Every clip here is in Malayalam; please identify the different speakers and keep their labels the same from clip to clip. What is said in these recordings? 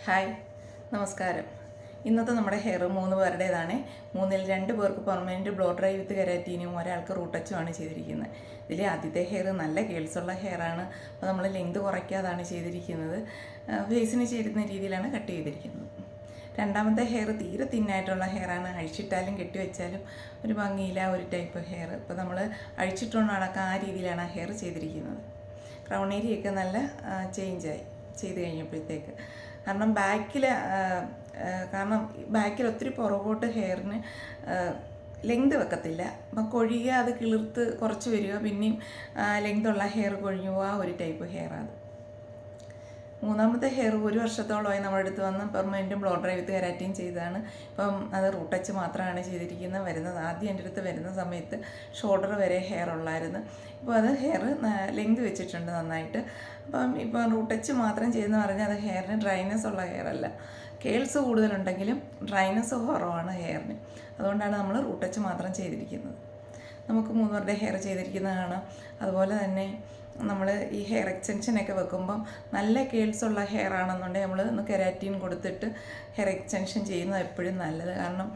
Speaker 1: ഹായ്, നമസ്കാരം. ഇന്നത്തെ നമ്മുടെ ഹെയർ 3 പേരുടേതാണ്. 3-ൽ 2 പേർക്ക് പെർമനൻറ്റ് ബ്ലോ ഡ്രൈ വിത്ത് കെരാറ്റിനും, ഒരാൾക്ക് റൂട്ടച്ചുമാണ് ചെയ്തിരിക്കുന്നത്. ഇതിൽ ആദ്യത്തെ ഹെയർ നല്ല കേൾസുള്ള ഹെയറാണ്. അപ്പോൾ നമ്മൾ ലെങ്ത് കുറയ്ക്കാതാണ് ചെയ്തിരിക്കുന്നത്. ഫേസിന് ചേരുന്ന രീതിയിലാണ് കട്ട് ചെയ്തിരിക്കുന്നത്. രണ്ടാമത്തെ ഹെയർ തീരെ തിന്നായിട്ടുള്ള ഹെയറാണ്. അഴിച്ചിട്ടാലും കെട്ടിവെച്ചാലും ഒരു ഭംഗിയില്ല, ഒരു ടൈപ്പ് ഹെയർ. ഇപ്പോൾ നമ്മൾ അഴിച്ചിട്ടുകൊണ്ട് നടക്കാൻ ആ രീതിയിലാണ് ആ ഹെയർ ചെയ്തിരിക്കുന്നത്. ക്രൗൺ ഏരിയയൊക്കെ നല്ല ചേഞ്ചായി ചെയ്ത് കഴിഞ്ഞപ്പോഴത്തേക്ക്. കാരണം ബാക്കിൽ ഒത്തിരി പുറകോട്ട് ഹെയറിന് ലെങ്ത് വെക്കത്തില്ല. അപ്പം കൊഴിയുക, അത് കിളിർത്ത് കുറച്ച് വരിക, പിന്നെയും ലെങ്തുള്ള ഹെയർ കൊഴിഞ്ഞു പോവുക, ഒരു ടൈപ്പ് ഹെയറാണ്. മൂന്നാമത്തെ ഹെയർ 1 വർഷത്തോളമായി നമ്മുടെ അടുത്ത് വന്ന് പെർമനൻറ്റും ബ്ലോ ഡ്രൈ വിത്ത് കെരാറ്റിൻ ചെയ്തതാണ്. ഇപ്പം അത് റൂട്ട് ടച്ച് മാത്രമാണ് ചെയ്തിരിക്കുന്നത്. ആദ്യം എൻ്റെ അടുത്ത് വരുന്ന സമയത്ത് ഷോൾഡർ വരെ ഹെയർ ഉള്ളായിരുന്നു. ഇപ്പോൾ അത് ഹെയർ ലെങ്ത് വെച്ചിട്ടുണ്ട് നന്നായിട്ട്. ഇപ്പം റൂട്ട് ടച്ച് മാത്രം ചെയ്തെന്ന് പറഞ്ഞാൽ അത് ഹെയറിന് ഡ്രൈനെസ് ഉള്ള ഹെയർ അല്ല. കേൾസ് കൂടുതലുണ്ടെങ്കിലും ഡ്രൈനെസ് കുറവാണ് ഹെയറിന്. അതുകൊണ്ടാണ് നമ്മൾ റൂട്ട് ടച്ച് മാത്രം ചെയ്തിരിക്കുന്നത്. നമുക്ക് 3 പേരുടെ ഹെയർ ചെയ്തിരിക്കുന്നത് കാണാം. അതുപോലെ തന്നെ നമ്മൾ ഈ ഹെയർ എക്സ്റ്റൻഷനൊക്കെ വെക്കുമ്പം നല്ല കേൾസുള്ള ഹെയർ ആണെന്നുണ്ടെങ്കിൽ നമ്മൾ ഒന്ന് കെരാറ്റിൻ കൊടുത്തിട്ട് ഹെയർ എക്സ്റ്റൻഷൻ ചെയ്യുന്നത് എപ്പോഴും നല്ലത്. കാരണം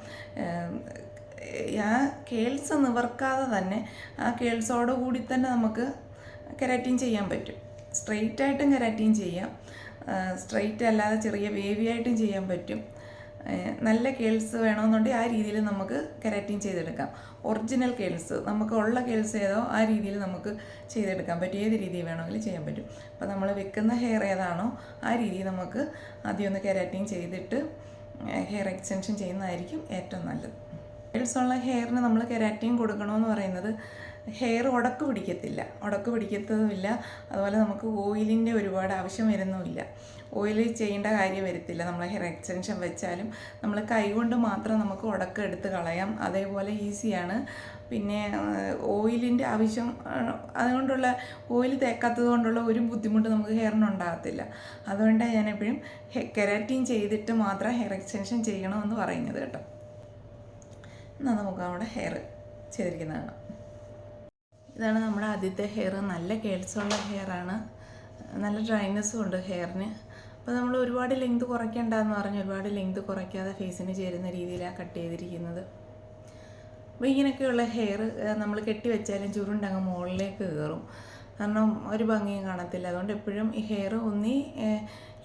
Speaker 1: ആ കേൾസ് നിവർക്കാതെ തന്നെ ആ കേൾസോട് കൂടി തന്നെ നമുക്ക് കെരാറ്റിൻ ചെയ്യാൻ പറ്റും. സ്ട്രെയിറ്റ് ആയിട്ടും കെരാറ്റിൻ ചെയ്യാം, സ്ട്രെയിറ്റ് അല്ലാതെ ചെറിയ വേവി ആയിട്ടും ചെയ്യാൻ പറ്റും. നല്ല കേൾസ് വേണമെന്നുണ്ടെങ്കിൽ ആ രീതിയിൽ നമുക്ക് കെരാറ്റിൻ ചെയ്തെടുക്കാം. ഒറിജിനൽ കേൾസ്, നമുക്ക് ഉള്ള കേൾസ് ഏതോ ആ രീതിയിൽ നമുക്ക് ചെയ്തെടുക്കാൻ പറ്റും. ഏത് രീതിയിൽ വേണമെങ്കിലും ചെയ്യാൻ പറ്റും. അപ്പോൾ നമ്മൾ വെക്കുന്ന ഹെയർ ഏതാണോ ആ രീതിയിൽ നമുക്ക് ആദ്യം ഒന്ന് കെരാറ്റിൻ ചെയ്തിട്ട് ഹെയർ എക്സ്റ്റൻഷൻ ചെയ്യുന്നതായിരിക്കും ഏറ്റവും നല്ലത്. കേൾസുള്ള ഹെയറിന് നമ്മൾ കെരാറ്റിൻ കൊടുക്കണമെന്ന് പറയുന്നത് ഹെയർ ഉടക്ക് പിടിക്കത്തതുമില്ല. അതുപോലെ നമുക്ക് ഓയിലിൻ്റെ ഒരുപാട് ആവശ്യം വരുന്നുമില്ല. ഓയിൽ ചെയ്യേണ്ട കാര്യം വരത്തില്ല. നമ്മൾ ഹെയർ എക്സ്റ്റൻഷൻ വെച്ചാലും നമ്മൾ കൈകൊണ്ട് മാത്രം നമുക്ക് ഉടക്ക് എടുത്ത് കളയാം. അതേപോലെ ഈസിയാണ്. പിന്നെ ഓയിലിൻ്റെ ആവശ്യം, അതുകൊണ്ടുള്ള ഓയിൽ തേക്കാത്തത് കൊണ്ടുള്ള ഒരു ബുദ്ധിമുട്ട് നമുക്ക് ഹെയറിനുണ്ടാകത്തില്ല. അതുകൊണ്ടാണ് ഞാൻ എപ്പോഴും കെരാറ്റിൻ ചെയ്തിട്ട് മാത്രം ഹെയർ എക്സ്റ്റൻഷൻ ചെയ്യണമെന്ന് പറയുന്നത് കേട്ടോ. എന്നാൽ നമുക്ക് നമ്മുടെ ഹെയർ ചെയ്തിരിക്കുന്നതാണ്. ഇതാണ് നമ്മുടെ ആദ്യത്തെ ഹെയർ. നല്ല കേൾസുള്ള ഹെയറാണ്, നല്ല ഡ്രൈനെസ്സും ഉണ്ട് ഹെയറിന്. അപ്പോൾ നമ്മൾ ഒരുപാട് ലെങ്ത് കുറയ്ക്കേണ്ടതെന്ന് പറഞ്ഞ് ഒരുപാട് ലെങ്ത് കുറയ്ക്കാതെ ഫേസിന് ചേരുന്ന രീതിയിലാണ് കട്ട് ചെയ്തിരിക്കുന്നത്. അപ്പോൾ ഇങ്ങനെയൊക്കെയുള്ള ഹെയർ നമ്മൾ കെട്ടിവെച്ചാലും ചുരുണ്ടങ്ങ് മുകളിലേക്ക് കയറും. കാരണം ഒരു ഭംഗിയും കാണത്തില്ല. അതുകൊണ്ട് എപ്പോഴും ഈ ഹെയർ ഒന്നി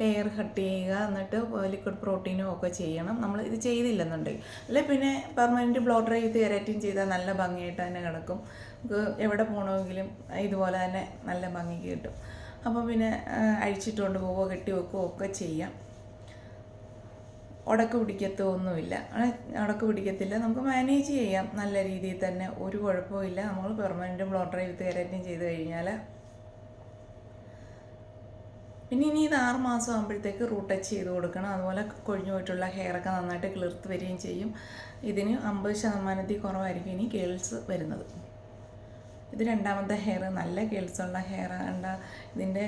Speaker 1: ലെയർ കട്ട് ചെയ്യുക, എന്നിട്ട് ലിക്വിഡ് പ്രോട്ടീനും ഒക്കെ ചെയ്യണം. നമ്മൾ ഇത് ചെയ്തില്ലെന്നുണ്ടെങ്കിൽ അല്ലെ പിന്നെ പെർമനൻറ്റ് ബ്ലോ ഡ്രൈ വിത്ത് കെരാറ്റിൻ ചെയ്താൽ നല്ല ഭംഗിയായിട്ട് തന്നെ കിടക്കും. നമുക്ക് എവിടെ പോകണമെങ്കിലും ഇതുപോലെ തന്നെ നല്ല ഭംഗിക്ക് കിട്ടും. അപ്പോൾ പിന്നെ അഴിച്ചിട്ടുകൊണ്ട് പോവുകയോ കെട്ടി വെക്കുകയോ ഒക്കെ ചെയ്യാം. ഉടക്ക് പിടിക്കത്തില്ല. നമുക്ക് മാനേജ് ചെയ്യാം നല്ല രീതിയിൽ തന്നെ, ഒരു കുഴപ്പമില്ല. നമ്മൾ പെർമനൻറ്റ് ബ്ലോ ഡ്രൈ വിത്ത് കെരാറ്റിൻ ചെയ്ത് കഴിഞ്ഞാൽ പിന്നെ ഇനി ഇത് 6 മാസം ആകുമ്പോഴത്തേക്ക് റൂട്ട് ടച്ച് ചെയ്ത് കൊടുക്കണം. അതുപോലെ കൊഴിഞ്ഞു പോയിട്ടുള്ള ഹെയറൊക്കെ നന്നായിട്ട് കിളിർത്ത് വരികയും ചെയ്യും. ഇതിന് 50% കുറവായിരിക്കും ഇനി കേൾസ് വരുന്നത്. ഇത് രണ്ടാമത്തെ ഹെയർ. നല്ല കേൾസുള്ള ഹെയർ കണ്ട ഇതിൻ്റെ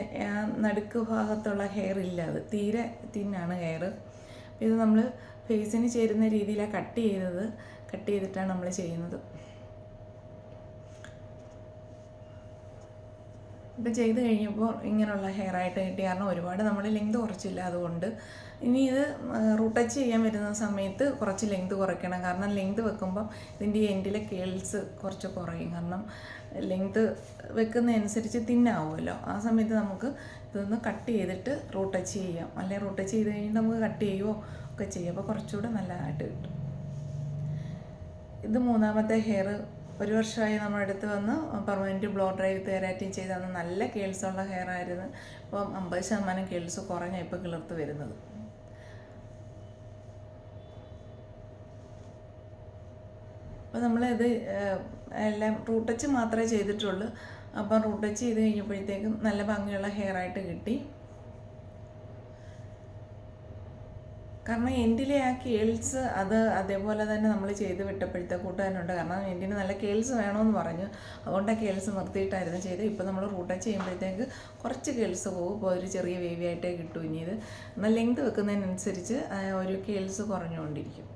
Speaker 1: നടുക്ക് ഭാഗത്തുള്ള ഹെയർ ഇല്ല, അത് തീരെ തിന്നാണ് ഹെയർ. ഇത് നമ്മൾ ഫേസിന് ചേരുന്ന രീതിയിലാണ് കട്ട് ചെയ്തിട്ടാണ് നമ്മൾ ചെയ്യുന്നത്. ഇപ്പം ചെയ്ത് കഴിഞ്ഞപ്പോൾ ഇങ്ങനെയുള്ള ഹെയറായിട്ട് കിട്ടി. കാരണം ഒരുപാട് നമ്മൾ ലെങ്ത് കുറച്ചില്ല. അതുകൊണ്ട് ഇനി ഇത് റൂട്ട് ടച്ച് ചെയ്യാൻ വരുന്ന സമയത്ത് കുറച്ച് ലെങ്ത് കുറയ്ക്കണം. കാരണം ലെങ്ത് വെക്കുമ്പം ഇതിൻ്റെ എൻഡിലെ കേൾസ് കുറച്ച് കുറയും. കാരണം ലെങ്ത് വെക്കുന്നതനുസരിച്ച് തിന്നാവുമല്ലോ. ആ സമയത്ത് നമുക്ക് ഇതൊന്ന് കട്ട് ചെയ്തിട്ട് റൂട്ട് ടച്ച് ചെയ്യാം. അല്ലെങ്കിൽ റൂട്ട് ടച്ച് ചെയ്ത് കഴിഞ്ഞിട്ട് നമുക്ക് കട്ട് ചെയ്യുകയോ ഒക്കെ ചെയ്യാം. അപ്പോൾ കുറച്ചുകൂടെ നല്ലതായിട്ട് കിട്ടും. ഇത് മൂന്നാമത്തെ ഹെയർ. 1 വർഷമായി നമ്മുടെ അടുത്ത് വന്ന് പെർമനൻറ്റ് ബ്ലോ ഡ്രൈ വിത്ത് കെരാറ്റിൻ ചെയ്താണ്. നല്ല കേൾസുള്ള ഹെയർ ആയിരുന്നു. ഇപ്പം 50% കേൾസ് കുറഞ്ഞാൽ ഇപ്പോൾ കിളിർത്ത് വരുന്നത്. അപ്പോൾ നമ്മളിത് എല്ലാം റൂട്ട് ടച്ച് മാത്രമേ ചെയ്തിട്ടുള്ളൂ. അപ്പം റൂട്ട് ടച്ച് ചെയ്ത് കഴിഞ്ഞപ്പോഴത്തേക്കും നല്ല ഭംഗിയുള്ള ഹെയറായിട്ട് കിട്ടി. കാരണം എൻഡിലെ ആ കേൾസ് അതേപോലെ തന്നെ നമ്മൾ ചെയ്ത് വിട്ടപ്പോഴത്തേക്ക് കൂട്ടുകാരനുണ്ട്. കാരണം എൻഡിന് നല്ല കേൾസ് വേണമെന്ന് പറഞ്ഞു. അതുകൊണ്ട് ആ കേൾസ് നിർത്തിയിട്ടായിരുന്നു ചെയ്ത്. ഇപ്പോൾ നമ്മൾ റൂട്ട് ടച്ച് ചെയ്യുമ്പോഴത്തേക്ക് കുറച്ച് കേൾസ് പോകും. ഇപ്പോൾ ഒരു ചെറിയ വേവി ആയിട്ടേ കിട്ടും. ഇനി ഇത് എന്നാൽ ലെങ്ത് വെക്കുന്നതിനനുസരിച്ച് ഒരു കേൾസ് കുറഞ്ഞുകൊണ്ടിരിക്കും.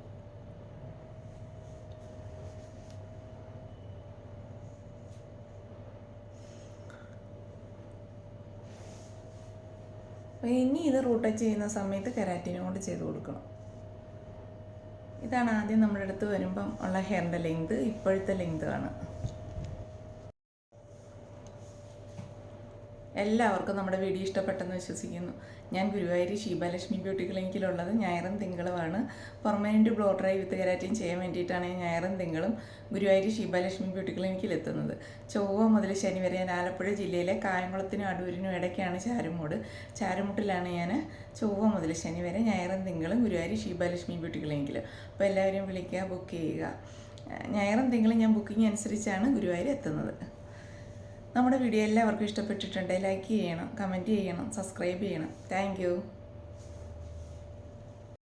Speaker 1: അപ്പോൾ ഇനി ഇത് റൂട്ട് ടച്ച് ചെയ്യുന്ന സമയത്ത് കെരാറ്റിനും കൊണ്ട് ചെയ്ത് കൊടുക്കണം. ഇതാണ് ആദ്യം നമ്മുടെ അടുത്ത് വരുമ്പം ഉള്ള ഹെയറിൻ്റെ ലെങ്ത്. ഇപ്പോഴത്തെ ലെങ്ത് ആണ്. എല്ലാവർക്കും നമ്മുടെ വീഡിയോ ഇഷ്ടപ്പെട്ടെന്ന് വിശ്വസിക്കുന്നു. ഞാൻ ഗുരുവായൂർ ശീബാലക്ഷ്മി ബ്യൂട്ടി ക്ലിനിക്കിലുള്ളത് ഞായറും തിങ്കളുമാണ്. പെർമനൻറ്റ് ബ്ലോ ഡ്രൈ വിത്ത് കെരാറ്റിൻ ചെയ്യാൻ വേണ്ടിയിട്ടാണ് ഞാൻ ഞായറും തിങ്കളും ഗുരുവായൂർ ശീബാലക്ഷ്മി ബ്യൂട്ടി ക്ലിനിക്കിൽ എത്തുന്നത്. ചൊവ്വ മുതൽ ശനി വരെ ഞാൻ ആലപ്പുഴ ജില്ലയിലെ കായംകുളത്തിനും അടൂരിനും ഇടയ്ക്കാണ് ചാരുമൂട്. ചാരുമുട്ടിലാണ് ഞാൻ ചൊവ്വ മുതൽ ശനി വരെ ഞായറും തിങ്കളും ഗുരുവായൂർ ശീബാലക്ഷ്മി ബ്യൂട്ടി ക്ലിനിക്കിൽ. അപ്പോൾ എല്ലാവരും വിളിക്കുക, ബുക്ക് ചെയ്യുക. ഞായറും തിങ്കളും ഞാൻ ബുക്കിംഗ് അനുസരിച്ചാണ് ഗുരുവായൂർ എത്തുന്നത്. നമ്മുടെ വീഡിയോ എല്ലാവർക്കും ഇഷ്ടപ്പെട്ടിട്ടുണ്ടെങ്കിൽ ലൈക്ക് ചെയ്യണം, കമൻറ്റ് ചെയ്യണം, സബ്സ്ക്രൈബ് ചെയ്യണം. താങ്ക്